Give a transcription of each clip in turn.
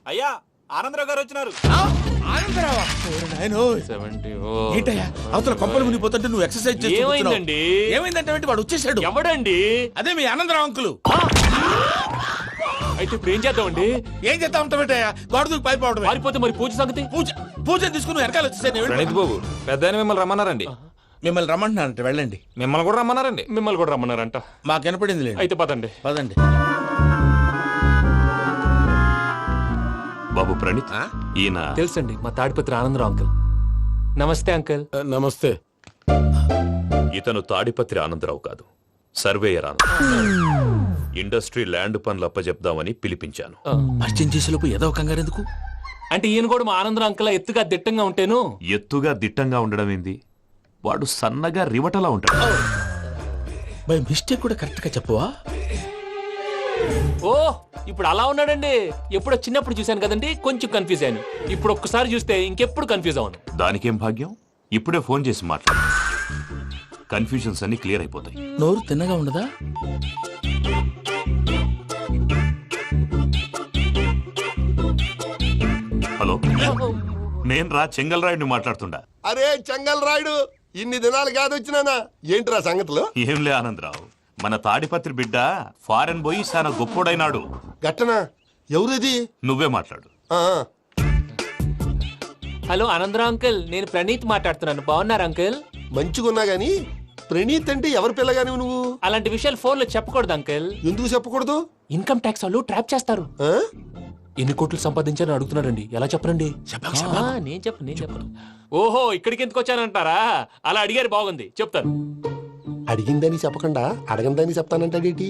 అయ్యా ఆనందరావు గారు వచ్చినారు. ఏంటయ్యా అవతల కొంపలు మునిగిపోతుంటే నువ్వు ఎక్సర్సైజ్ ఏమైందండి? ఏమైందంటే వాడు వచ్చేసాడు. ఎవడండి? అదే మీ ఆనందరావు అంకులు. అయితే ఇప్పుడు ఏం చేద్దామండి? ఏం చేస్తా ఉంటావేటయ్యా, గొడవకు పైపోవడం. పారిపోతే మరి పూజ సంగతి? పూజ తీసుకుని వెనకాల వచ్చేసాను. ప్రణీత్ బాబు పెద్ద మిమ్మల్ని రమ్మన్నారండి. మిమ్మల్ని రమ్మంటున్నారంట, వెళ్ళండి. మిమ్మల్ని కూడా రమ్మన్నారండి. మిమ్మల్ని కూడా రమ్మన్నారంట. మాకు వినపడింది లేండి. అయితే పదండి. పదండి. బాబు ప్రణీత్, ఈయన తెలుసండి, మా తాడిపత్రి ఆనందరావు అంకుల్. నమస్తే అంకుల్. నమస్తే. ఇతను తాడిపత్రి ఆనందరావు కాదు, సర్వేయర్ ఆనందరావు. ఇండస్ట్రీ ల్యాండ్ పనులు అప్పచెప్దామని పిలిపించాను. పరిచయం చేసేలోపు ఏదో కంగారు ఎందుకు? అంటే ఈయన కూడా మా ఆనందరావు అంకుల్ ఎత్తుగా దిట్టంగా ఉంటేను. ఎత్తుగా దిట్టంగా ఉండడం ఏంది, వాడు సన్నగా రివటలా ఉంటాడు. బై మిస్టేక్ కూడా కరెక్ట్ గా చెప్పవా? ఓ ఇప్పుడు అలా ఉన్నాడండి. ఎప్పుడో చిన్నప్పుడు చూశాను కదండి, కొంచెం కన్ఫ్యూజ్ అయ్యాను. ఇప్పుడు ఒక్కసారి చూస్తే ఇంకెప్పుడు కన్ఫ్యూజ్ అవ్వను. దానికేం భాగ్యం, ఇప్పుడే ఫోన్ చేసి మాట్లాడు. కన్ఫ్యూజన్స్ అన్ని క్లియర్ అయిపోతాయి. నోరు తిన్నగా ఉండదా? హలో, నేను రా చెంగల్ రాయుడిని మాట్లాడుతుండా. అరే చెంగల్ రాయుడు, ఇన్ని దినాలు కాదు వచ్చినానా? ఏంట్రా సంగతులు? ఏంలే ఆనందరావు, మన తాడిపత్రి బిడ్డ ఫారెన్ పోయి చాలా గొప్పోడైనాడు. గట్టనా? ఎవరిది? నువ్వే మాట్లాడు. ఆ, హలో ఆనందరావు అంకుల్, నేను ప్రణీత్ మాట్లాడుతున్నాను. బాగున్నారు అంకుల్? మంచిగున్నా గాని ప్రణీత్ అంటే ఎవరి పిల్లగాని నువ్వు? అలాంటి విషయాలు ఫోన్ లో చెప్పకూడదు అంకుల్. ఎందుకు చెప్పకూడదు? ఇన్కమ్ ట్యాక్స్ వాళ్ళు ట్రాప్ చేస్తారు. ఆ? ఎన్ని కోట్లు సంపాదించాలని అడుగుతున్నారండి. ఎలా చెప్పరండి? నేను చెప్పను. ఓహో, ఇక్కడికి ఎందుకు వచ్చానంటారా? అలా అడిగారు, బాగుంది, చెప్తాను. అడిగిందని చెప్పకుండా అడగందని చెప్తానంటాడేటి?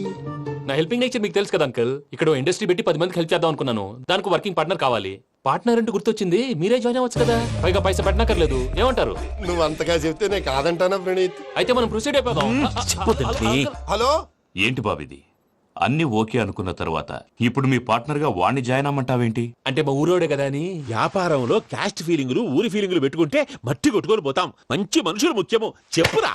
నా హెల్పింగ్ నేచర్ మీకు తెలుసు కదా అంకుల్. ఇక్కడ ఇండస్ట్రీ పెట్టి 10 మందికి హెల్ప్ చేద్దాం అనుకున్నాను. దానికి వర్కింగ్ పార్ట్నర్ కావాలి. పార్ట్నర్ అంటే గుర్తొచ్చింది, మీరే జాయిన్ అవ్వచ్చు కదా. పైగా పైసా పెట్టనక్కర్లేదు. ఏమంటారు? నువ్వు అంతగా చెప్తే నేను కాదంటానా ప్రణీత్? అయితే మనం ప్రొసీడ్ అయిపోదాం. హలో, ఏంటి బాబిది, అన్ని ఓకే అనుకున్న తర్వాత ఇప్పుడు మీ పార్ట్నర్ గా వాణ్ణి జాయిన్ అమ్మంటావేంటి? అంటే మా ఊరోడే కదా అని. వ్యాపారంలో క్యాస్ట్ ఫీలింగులు, ఊరి ఫీలింగులు పెట్టుకుంటే మట్టి కొట్టుకొని పోతాం. మంచి మనుషులు ముఖ్యము. చెప్పురా.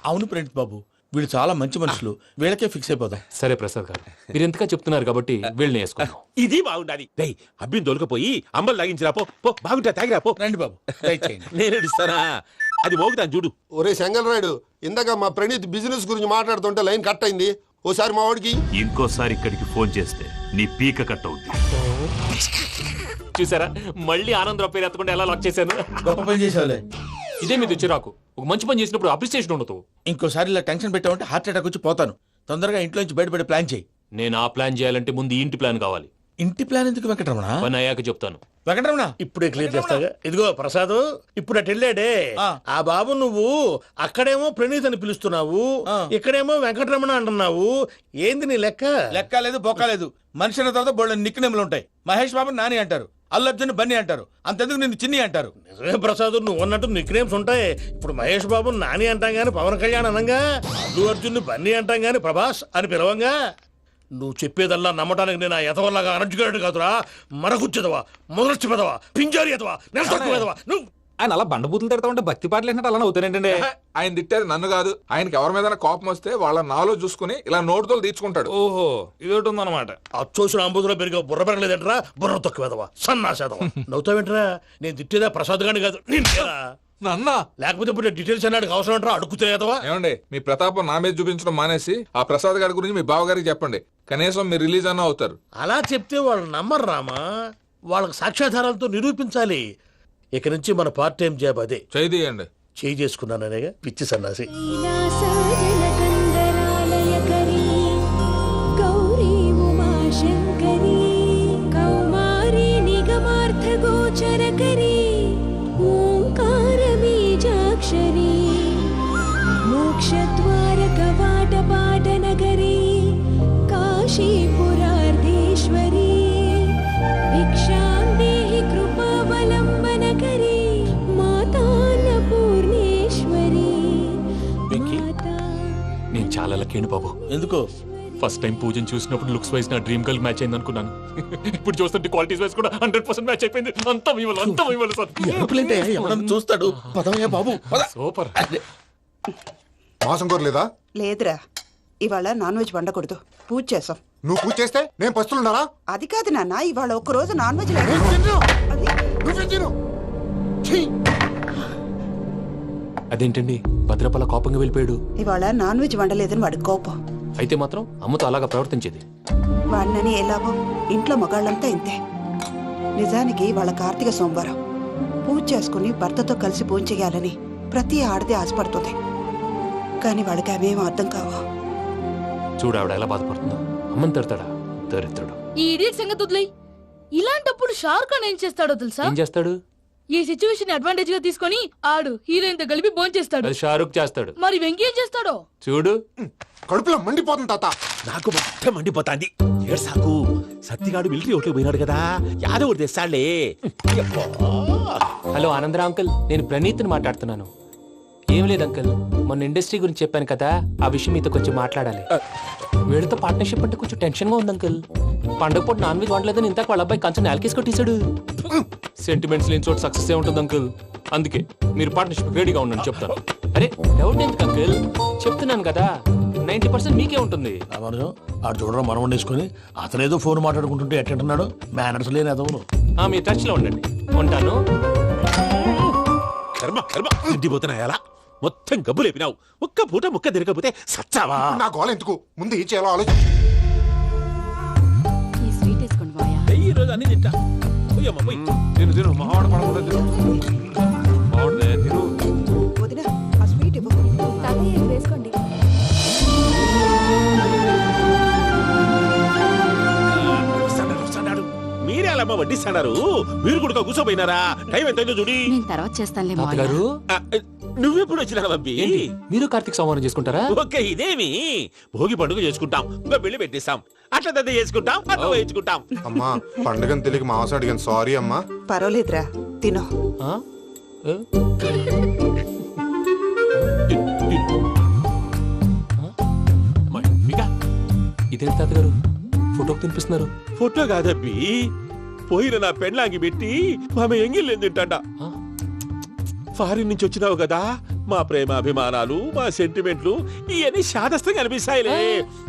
అవును ప్రణీత్ బాబు, వీళ్ళు చాలా మంచి మనుషులు. వీళ్ళకే ఫిక్స్ అయిపోదాం. సరే ప్రసాద్ గారు, మీరు ఎంతగా చెప్తున్నారు కాబట్టి వీళ్ళని వేసుకుందాం. ఇది బాగుండాలి. డై అబ్బిని దొలకపోయి అంబలు లాగించిరా పో. పో బాగుంటా తాగిరా పో. రండి బాబు, దయచేయండి. నేను ఇస్తానా? అది మోగుతాను చూడు. ఒరే చెంగల్ రాయుడు, ఇందాక మా ప్రణీత్ బిజినెస్ గురించి మాట్లాడుతుంటే లైన్ కట్ అయింది. ఓసారి మా వాడికి ఇంకోసారి ఇక్కడికి ఫోన్ చేస్తే నీ పీక కట్ అవుద్ది. చూసారా, మళ్ళీ ఆనందరావు పేరు ఎత్తకుండా ఎలా లాక్ చేశాను. గొప్ప పని చేసేవాళ్ళే. ఇదే మీద చిరాకు. ఒక మంచి పని చేసినప్పుడు అప్రిసియేషన్ ఉండదు. ఇంకోసారి ఇలా టెన్షన్ పెట్టామంటే హార్ట్ అటాక్ వచ్చి పోతాను. తొందరగా ఇంట్లో నుంచి బయటపడే ప్లాన్ చేయి. నేను ఆ ప్లాన్ చేయాలంటే ముందు ఈ ఇంటి ప్లాన్ కావాలి. ఇంటి ప్లాన్ ఎందుకు వెంకటరమణ? పని అయ్యాక చెప్తాను. వెంకటరమణ ఇప్పుడే క్లియర్ చేస్తాగా. ఇదిగో ప్రసాద్, ఇప్పుడు అటు వెళ్ళాడే ఆ బాబు, నువ్వు అక్కడేమో ప్రణీత్ అని పిలుస్తున్నావు, ఇక్కడేమో వెంకటరమణ అంటున్నావు. ఏంది నీ లెక్క? లెక్క లేదు, బొక్క లేదు. మనిషి అన్న తర్వాత బోళ్ళ నిక్నెములు ఉంటాయి. మహేష్ బాబు నాని అంటారు, అల్లు అర్జున్ బన్నీ అంటారు, అంతెందుకు నిన్ను చిన్ని అంటారు. నిజమే ప్రసాద్, నువ్వు అన్నట్టు నిక్ నేమ్స్ ఉంటాయి. ఇప్పుడు మహేష్ బాబు నాని అంటాం గాని పవన్ కళ్యాణ్ అనంగా, అల్లు అర్జున్ బన్నీ అంటాం గాని ప్రభాస్ అని పిలవంగా. నువ్వు చెప్పేదల్లా నమ్మటానికి నేను ఎతవల్లాగా అనర్జుకేటెడ్ కాదురా. మరగుచ్చదవా, మొదలచ్చి పెదవా, పింజారి ఎదవా, నెలసొక్కుదవా నువ్వు. ఆయన అలా బండబూతులు తిడతా ఉంటే భక్తి పాటలు ఏంటంటే అలా అవుతానంటే. ఆయన తిట్టేది నన్ను కాదు, ఆయనకి ఎవరి మీద కోపం వస్తే వాళ్ళ నాలో చూసుకుని ఇలా నోటుతో తీర్చుకుంటాడు. ఓహో, ఇదొకటి ఉందన్నమాట. అచ్చోసిన అంబుధులో పెరిగే బుర్ర పెరగలేదంటరా, బుర్ర తొక్కువేదవా, సన్నాసేదవా. నవ్వుతావేంటరా? నేను తిట్టేదా ప్రసాద్ గాని కాదు, నిన్నేరా. నన్న లేకపోతే ఇప్పుడు డీటెయిల్స్ అన్నాడు అవసరం అంటారా? అడుగుతాయేదవా? ఏమండి, మీ ప్రతాపం నా మీద చూపించడం మానేసి ఆ ప్రసాద్ గారి గురించి మీ బావగారికి చెప్పండి. కనీసం మీరు రిలీజ్ అన్న అవుతారు. అలా చెప్తే వాళ్ళు నమ్మరు రామా. వాళ్ళకి సాక్ష్యాధారాలతో నిరూపించాలి. ఇక నుంచి మన పార్ట్ టైం జాబ్ అదే. చేయండి. చేయి చేసుకున్నాననేగా పిచ్చి సన్నాసి. నేను చాలా లక్కీ బాబు. ఎందుకు? ఫస్ట్ టైం పూజను చూసినప్పుడు లుక్స్ వైజ్ నా డ్రీమ్ గర్ల్ మ్యాచ్ అయింది అనుకున్నాను. ఇప్పుడు చూస్తుంటే క్వాలిటీస్ వైజ్ కూడా 100% మ్యాచ్ అయిపోయింది. అంతా ఎవడన్నా చూస్తాడు. పదవయ్యా బాబు, పద. సూపర్. మాసం కోరలేదా? లేదురా, ఇవాళ నాన్ వెజ్ వండకూడదు, పూజ చేసాం. నువ్వు పూజ చేస్తే నేను పస్తులున్నారా? అది కాదు నాన్న, ఇవాళ ఒక్కరోజు నాన్ వెజ్ లేదు. అది నువ్వే తిను. ఛీ! అదేంటండి భద్రపల కోపంగా వెళ్ళిపోయాడు? ఇవాళ నాన్ వెజ్ వండలేదని వాడి కోపం. అయితే మాత్రం అమ్మతో అలాగా ప్రవర్తించేది. వాడినని ఎలాగో ఇంట్లో మగాళ్ళంతా ఇంతే. నిజానికి వాళ్ళ కార్తీక సోమవారం పూజ చేసుకుని భర్తతో కలిసి పూజ చేయాలని ప్రతి ఆడది ఆశపడుతుంది. కానీ వాళ్ళకి అవేం అర్థం కావు. చూడు ఆవిడ ఎలా బాధపడుతుందో. అమ్మని తిడతాడా దరిద్రుడు. ఈ ఇడియట్ సంగతి వదిలేయ్. ఇలాంటప్పుడు షారుఖ్ ఖాన్ ఏం చేస్తాడో తెలుసా? ఏం చేస్తాడు? ఈ సిచ్యువేషన్ అడ్వాంటేజ్ గా తీసుకొని ఆడు హీరోయిన్ తో కలిపి బోన్ చేస్తాడు. అది షారుఖ్ చేస్తాడు. మరి వెంకీ ఏం చేస్తాడో చూడు. కడుపులో మండిపోతుంది తాత. నాకు మొత్తం మండిపోతాంది. ఏడు సాకు సత్తిగాడు మిలిటరీ ఓట్లకు పోయినాడు కదా, యాదవ్ ఒకటి తెస్తాడులే. హలో ఆనందరా అంకుల్, నేను ప్రణీత్ని మాట్లాడుతున్నాను. ఏం లేదు అంకుల్, మొన్న ఇండస్ట్రీ గురించి చెప్పాను కదా, ఆ విషయం మీతో కొంచెం మాట్లాడాలి. వీళ్ళతో పార్ట్నర్షిప్ అంటే కొంచెం టెన్షన్ గా ఉంది అంకుల్. పండగ పూట నాన్ వెజ్ వండలేదని ఇంతకు వాళ్ళ అబ్బాయి కంచెం నేలకేసి కొట్టేశాడు. సెంటిమెంట్స్ లేని చోట సక్సెస్ ఏ ఉంటుంది అంకుల్. అందుకే మీరు పార్ట్నర్షిప్ రెడీగా ఉండండి చెప్తాను. అరే డౌట్ ఎందుకు అంకుల్, చెప్తున్నాను కదా 90% మీకే ఉంటుంది. రామానుజం ఆడు చూడడం మనం వండేసుకొని అతనేదో ఫోన్ మాట్లాడుకుంటుంటే ఎట్టంటున్నాడు. మేనర్స్ లేని అదవును. మీ టచ్ లో ఉండండి. ఉంటాను. కర్మ కర్మ తిండిపోతున్నాయలా మొత్తం గబ్బు లేపినావు. ఒక్క పూట ముక్క తిరగకపోతే సచ్చావా? నా గోల ఎందుకు, ముందు ఏం చేయాలో ఆలోచించు. ఈ స్వీట్ వేసుకోండి మాయా. ఈ రోజు అన్ని తింటా. పోయమ్మ, పోయ్. తిను మావాడు పడకుండా తిను. మావాడులే, తిను. వదిన ఆ స్వీట్ ఇవ్వు. వేసుకోండి. వస్తాడు. మీరే అలా వడ్డిస్తాడారు, మీరు కూడా కూర్చోపోయినారా? టైం ఎంతైందో చూడి. నేను తర్వాత చేస్తానులే మాయా. తాతగారు ఆ, నువ్వెప్పుడు వచ్చినా బంపి? ఏంటి మీరు కార్తీక్ సంహారం చేసుకుంటారా? ఓకే, ఇదేమి భోగి పండుగ చేసుకుంటాం, ఇంకా పెళ్లి పెట్టేస్తాం, అట్లా దద్ద చేసుకుంటాం, అట్లా వేయించుకుంటాం. అమ్మా పండుగని తెలియక మాంస అడిగాను, సారీ అమ్మా. పర్వాలేదురా, తినో. ఆ? ఏ? ఇదేంటి తాతగారు ఫోటోకి తినిపిస్తున్నారు? ఫోటో కాదబ్బి, పోయిన నా పెళ్ళాంగి పెట్టి ఆమె ఎంగిల్లేం తింటాడ. ఆ? ఫారిన్ నుంచి వచ్చినావు కదా, మా ప్రేమ అభిమానాలు, మా సెంటిమెంట్లు ఇవన్నీ శాదస్తంగా అనిపిస్తాయిలే.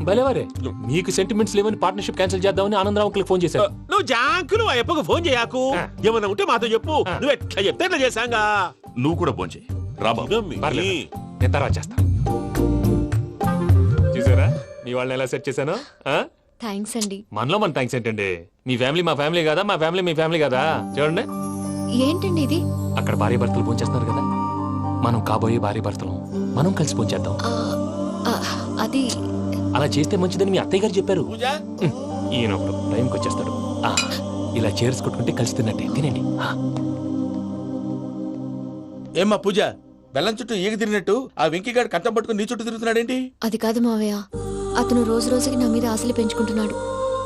భలేవారే, మీకు సెంటిమెంట్స్ లేవని పార్ట్నర్షిప్ క్యాన్సిల్ చేద్దామని ఆనందరావు అంకుల్ ఫోన్ చేశారు. నువ్వు జాంకులు ఆ ఎప్పకు ఫోన్ చేయకు. ఏమన్నా ఉంటే మాతో చెప్పు, నువ్వు ఎట్లా చెప్తే ఎట్లా చేశాంగా. నువ్వు కూడా భోంచే రాబాబు. ఇదమ్మి. పర్లేదు, నేను తర్వాత చేస్తా. చూసారా మీ వాళ్ళని ఎలా సెట్ చేశాను? థ్యాంక్స్ అండి. మనలో మన థ్యాంక్స్ ఏంటండి? మీ ఫ్యామిలీ మా ఫ్యామిలీ కదా, మా ఫ్యామిలీ మీ ఫ్యామిలీ కదా. చూడండి, ఏంటండి ఇది? అక్కడ భార్య భర్తలు భోంచేస్తున్నారు కదా, మనం కాబోయే భార్య భర్తలు మనం కలిసి భోంచేద్దాం. అది అలా చేస్తే మంచిదని మీ అత్తయ్య గారు చెప్పారు. పూజ ఈయన ఒకడు టైంకి వచ్చేస్తాడు. ఇలా చేర్స్ కొట్టుకుంటే కలిసి తిన్నట్టే. తినండి. ఏమ్మా పూజ, బెల్లం చుట్టూ ఈగ తిరిగినట్టు ఆ వెంకీగాడు కట్టం పట్టుకుని నీ చుట్టూ తిరుగుతున్నాడేంటి? అది కాదు మావయ్య, అతను రోజు రోజుకి నా మీద ఆశలు పెంచుకుంటున్నాడు.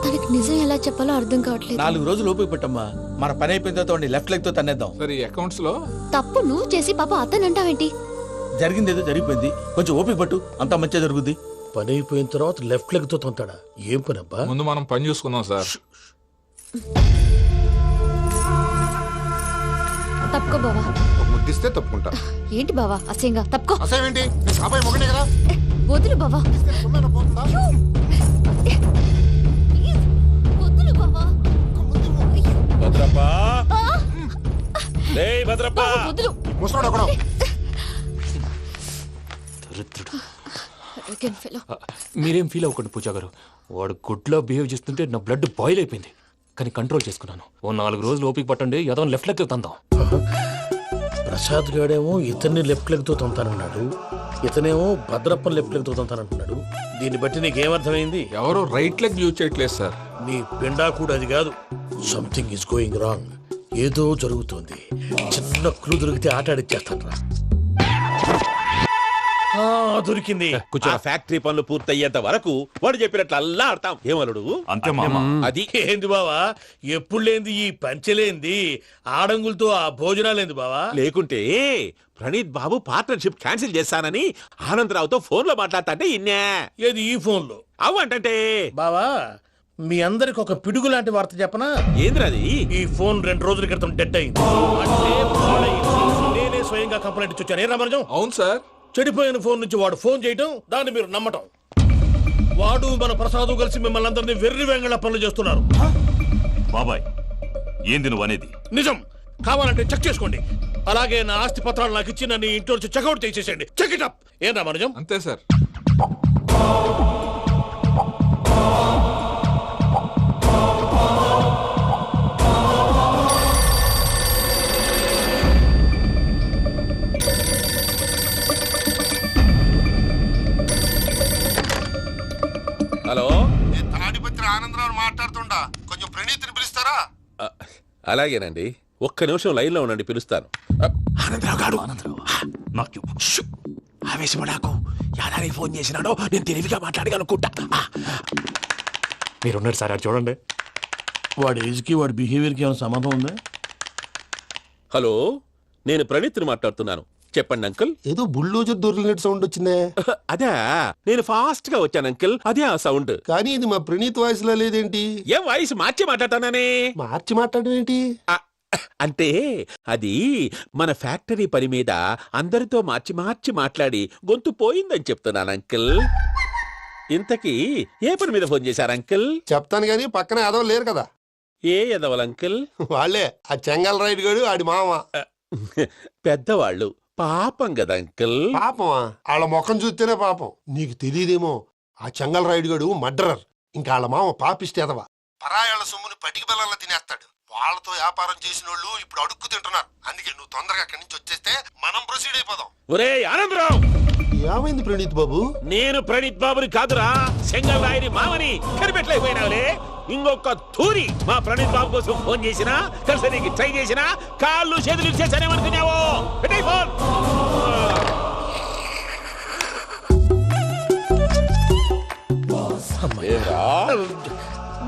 తనకి నిజం ఎలా చెప్పాలో అర్థం కావట్లేదు. 4 రోజులు ఓపిక పట్టమ్మా, మన పని అయిపోయిన తర్వాత లెఫ్ట్ లెగ్ తో తన్నేద్దాం. సరే అకౌంట్స్ లో తప్పు నువ్వు చేసి పాప అతను అంటావేంటి? జరిగింది ఏదో జరిగిపోయింది, కొంచెం ఓపిక పట్టు, అంతా మంచిగా జరుగుద్ది. పని అయిపోయిన తర్వాత లెఫ్ట్ లెగ్ తో తొంతాడా? ఏం పని అబ్బా? ముందు మనం పని చూసుకుందాం సార్. తప్పుకో బావా. ఒక ముద్దిస్తే తప్పుకుంటా. ఏంటి బావా అసహ్యంగా? తప్పుకో. అసేమేంటి, నీ కాబోయే మొగనే కదా. వదులు బావా. సొమ్మేనా పోతుందా? వదులు బావా. భద్రప్పా, ఏయ్ భద్రప్పా, వదులు. ముసలోడు ఎక్కడో. దరిద్రుడు. Arrogant fellow. మీరేం ఫీల్ అవ్వకండి పూజా గారు. వాడు గుడ్లో బిహేవ్ చేస్తుంటే నా బ్లడ్ బాయిల్ అయిపోయింది, కానీ కంట్రోల్ చేసుకున్నాను. ఓ 4 రోజులు ఓపిక పట్టండి, ఏదో లెఫ్ట్ లెగ్ తందాం. ప్రసాద్ గాడేమో ఇతన్ని లెఫ్ట్ లెగ్ తో తొంతానన్నాడు, ఇతనేమో భద్రప్పని లెఫ్ట్ లెగ్ తో తొంతానంటున్నాడు. దీన్ని బట్టి నీకేమర్థమైంది? ఎవరు రైట్ లెగ్ యూజ్ చేయట్లేదు సార్. నీ పిండా కూడా అది కాదు. Something is going wrong. ఏదో జరుగుతోంది. చిన్న క్లూ దొరికితే ఆట ఆడిచ్చేస్తాను రా. దొరికింది. ఆ ఫ్యాక్టరీ పనులు పూర్తయ్యేంత వరకు వాడు చెప్పినట్లు అల్లా ఆడతాం. ఏమలుడు అంతే మామ. అది ఏంది బావా, ఎప్పుడు లేంది ఈ పంచలేంది, ఆడంగులతో ఆ భోజనాలేంది బావా? లేకుంటే ప్రణీత్ బాబు పార్ట్నర్షిప్ క్యాన్సిల్ చేస్తానని ఆనందరావుతో ఫోన్ లో మాట్లాడతాంటే ఇన్నే. ఏది ఈ ఫోన్ లో? అవ్వంటే బావా, మీ అందరికి ఒక పిడుగు లాంటి వార్త చెప్పనా? ఏంద్రది? ఈ ఫోన్ 2 రోజుల క్రితం డెడ్ అయింది. అంటే పాడైంది. నేనే స్వయంగా కంప్లైంట్ ఇచ్చి వచ్చాను. ఏ రామరాజం? అవును సార్. చెడిపోయిన ఫోన్ నుంచి వాడు ఫోన్ చేయటం, దాన్ని మీరు నమ్మటం. వాడు మన ప్రసాదు కలిసి మిమ్మల్ని అందరినీ వెర్రి వెంగళ పనులు చేస్తున్నారు. బాబాయ్ ఏంది నువ్వు అనేది? నిజం. కావాలంటే చెక్ చేసుకోండి. అలాగే నా ఆస్తి పత్రాలు నాకు ఇచ్చి నన్ను ఇంట్లో నుంచి చెక్అౌట్ చేసేసండి. Check it up. ఏం రామానుజం? అంతే సార్. హలో, నేను తాడిపత్రి ఆనందరావు మాట్లాడుతుండా, కొంచెం ప్రణీతిని పిలుస్తారా? అలాగేనండి, ఒక్క నిమిషం లైన్ లో ఉండండి, పిలుస్తాను. ఆనందరావు గాడు నాకు చెప్పు. ఆవేశపడాకు. యాదానికి ఫోన్ చేసినాడో నేను తెలివిగా మాట్లాడగలనుకుంటా. మీరున్నారు సార్, అది చూడండి. వాడి ఏజ్కి వాడి బిహేవియర్కి ఏమైనా సంబంధం ఉందా? హలో, నేను ప్రణీత్ని మాట్లాడుతున్నాను. చెప్పండి అంకుల్. ఏదో బుల్డోజర్ దొరికినట్టు సౌండ్ వచ్చిందే. అదే, నేను ఫాస్ట్ గా వచ్చాను అంకుల్, అదే ఆ సౌండ్. కానీ ఇది మా ప్రణీత్ వాయిస్ లో లేదేంటి? ఏం వాయిస్ మార్చి మాట్లాడతాననే? మార్చి మాట్లాడడం ఏంటి? అంటే అది మన ఫ్యాక్టరీ పని మీద అందరితో మార్చి మార్చి మాట్లాడి గొంతు పోయిందని చెప్తున్నాను అంకుల్. ఇంతకీ ఏ పని మీద ఫోన్ చేశారు అంకుల్? చెప్తాను గానీ పక్కన యాదవ్ లేరు కదా. ఏ ఎదవలు అంకుల్? వాళ్ళే, ఆ చెంగల్ రైడ్ గడు ఆడి మామ. పెద్దవాళ్ళు, పాపం కదా అంకుల్. పాపమా? వాళ్ళ ముఖం చూస్తేనే పాపం. నీకు తెలియదేమో, ఆ చెంగల్ రైడ్ గడు మర్డరర్. ఇంకా వాళ్ళ మామ పాపిస్తేదవా. పరాయాళ్ళ సొమ్ముని పటికి బెల్లంలో తినేస్తాడు. వాళ్ళతో వ్యాపారం చేసిన వాళ్ళు ఇప్పుడు అడుక్కు తింటున్నారు. అందుకే నువ్వు తొందరగా అక్కడి నుంచి వచ్చేస్తే మనం ప్రొసీడ్ అయిపోదాం. ఒరే ఆనందరావు, ఏమైంది ప్రణీత్ బాబు? నేను ప్రణీత్ బాబుని కాదురా, సెంగల్ రాయని మామని. కనిపెట్టలేకపోయినావులే. ఇంకొక తూరి మా ప్రణీత్ బాబు కోసం ఫోన్ చేసినా, కలిసి ట్రై చేసినా కాళ్ళు చేతులు చేశానేమనుకున్నావో. పెట్టేయ్ ఫోన్.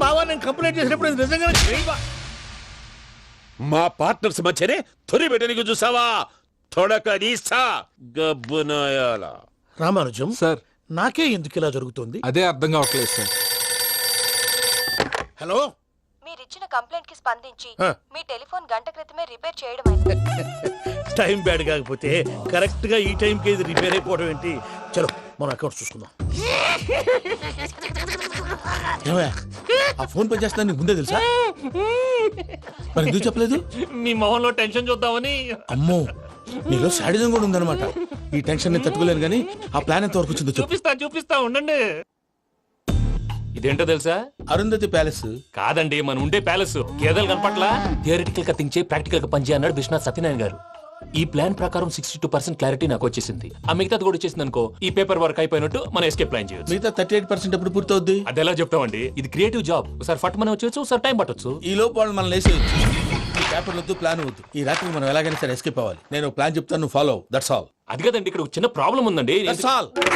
బావా, నేను కంప్లైంట్ చేసినప్పుడు ఇది నిజంగానే చేయవా? మా పార్ట్నర్స్ మధ్యనే తొలి పెట్టడానికి చూసావా? తొడక నీస్తా గబ్బునాయాల. రామానుజం సార్, నాకే ఎందుకు ఇలా జరుగుతుంది? అదే అర్థం కావట్లేదు సార్. హలో, మీరిచ్చిన కంప్లైంట్ కి స్పందించి ఆ. మీ టెలిఫోన్ గంట క్రితమే రిపేర్ చేయడమైంది. టైం బ్యాడ్ కాకపోతే కరెక్ట్ గా ఈ టైంకి ఇది రిపేర్ అయిపోవడం ఏంటి? చలో మన అకౌంట్ చూసుకుందాం. ఏమయ్య, ఆ ఫోన్ పని చేస్తున్నా నీకు ముందే తెలుసా? మరి ఎందుకు చెప్పలేదు? మీ మొహంలో టెన్షన్ చూద్దామని. అమ్మో, నీలో శాడిజం కూడా ఉందన్నమాట. ఈ టెన్షన్ నేను తట్టుకోలేను కానీ ఆ ప్లాన్ ఎంత వరకు వచ్చిందో చెప్పు. చూపిస్తా ఉండండి. ఇదేంటో తెలుసా? అరుంధతి ప్యాలెస్ కాదండి, మన ఉండే ప్యాలెస్. గేదెలు కనపట్లా? థియరిటికల్ గా థింక్ చేయి, ప్రాక్టికల్ గా పనిచేయ అన్నాడు విశ్వనాథ్ సత్యనారాయణ గారు. ఈ ప్లాన్ ప్రకారం 62% క్లారిటీ నాకు వచ్చేసింది. ఆ మిగతాది కూడా వచ్చేసింది అనుకో, ఈ పేపర్ వర్క్ అయిపోయినట్టు మనం ఎస్కేప్ ప్లాన్ చేయొచ్చు. మిగతా 38% ఎప్పుడు పూర్తవుద్ది? అది ఎలా చెప్తామండి, ఇది క్రియేటివ్ జాబ్. ఒకసారి ఫట్ మనం వచ్చేయచ్చు, ఒకసారి టైం పట్టొచ్చు. ఈ లోపు వాళ్ళు మనం లేసేయచ్చు. ఈ పేపర్ వద్దు, ప్లాన్ వద్దు. ఈ రాత్రికి మనం ఎలాగైనా సరే ఎస్కేప్ అవ్వాలి. నేను ప్లాన్ చెప్తాను, నువ్వు ఫాలో. That's all. అది కదండి, ఇక్కడ ఒక చిన్న ప్రాబ్లం ఉందండి. That's all.